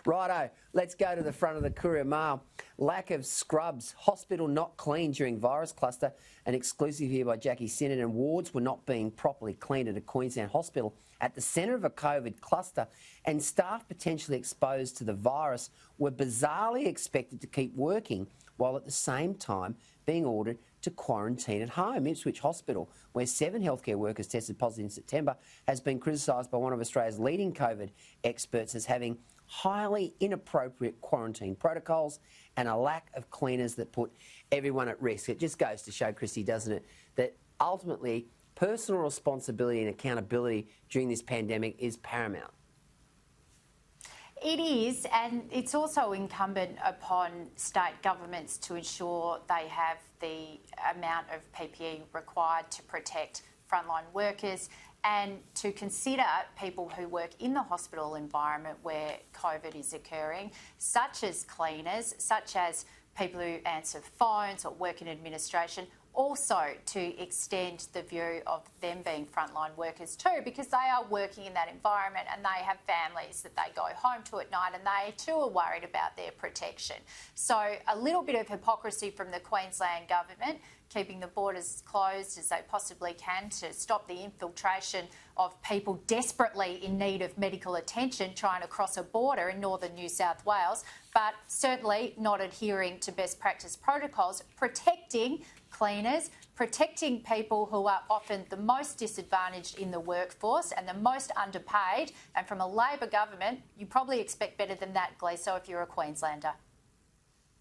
Righto, let's go to the front of the Courier Mail. Lack of scrubs. Hospital not clean during virus cluster. An exclusive here by Jackie Sinnott. And wards were not being properly cleaned at a Queensland hospital at the centre of a COVID cluster, and staff potentially exposed to the virus were bizarrely expected to keep working while at the same time being ordered to quarantine at home. Ipswich Hospital, where 7 healthcare workers tested positive in September, has been criticised by one of Australia's leading COVID experts as having highly inappropriate quarantine protocols and a lack of cleaners that put everyone at risk. It just goes to show, Kristy, doesn't it, that ultimately personal responsibility and accountability during this pandemic is paramount. It is, and it's also incumbent upon state governments to ensure they have the amount of PPE required to protect frontline workers and to consider people who work in the hospital environment where COVID is occurring, such as cleaners, such as people who answer phones or work in administration, also to extend the view of them being frontline workers too, because they are working in that environment and they have families that they go home to at night, and they too are worried about their protection. So a little bit of hypocrisy from the Queensland government, keeping the borders closed as they possibly can to stop the infiltration of people desperately in need of medical attention trying to cross a border in northern New South Wales, but certainly not adhering to best practice protocols, protecting cleaners, protecting people who are often the most disadvantaged in the workforce and the most underpaid. And from a Labor government, you probably expect better than that, Gleeso, if you're a Queenslander.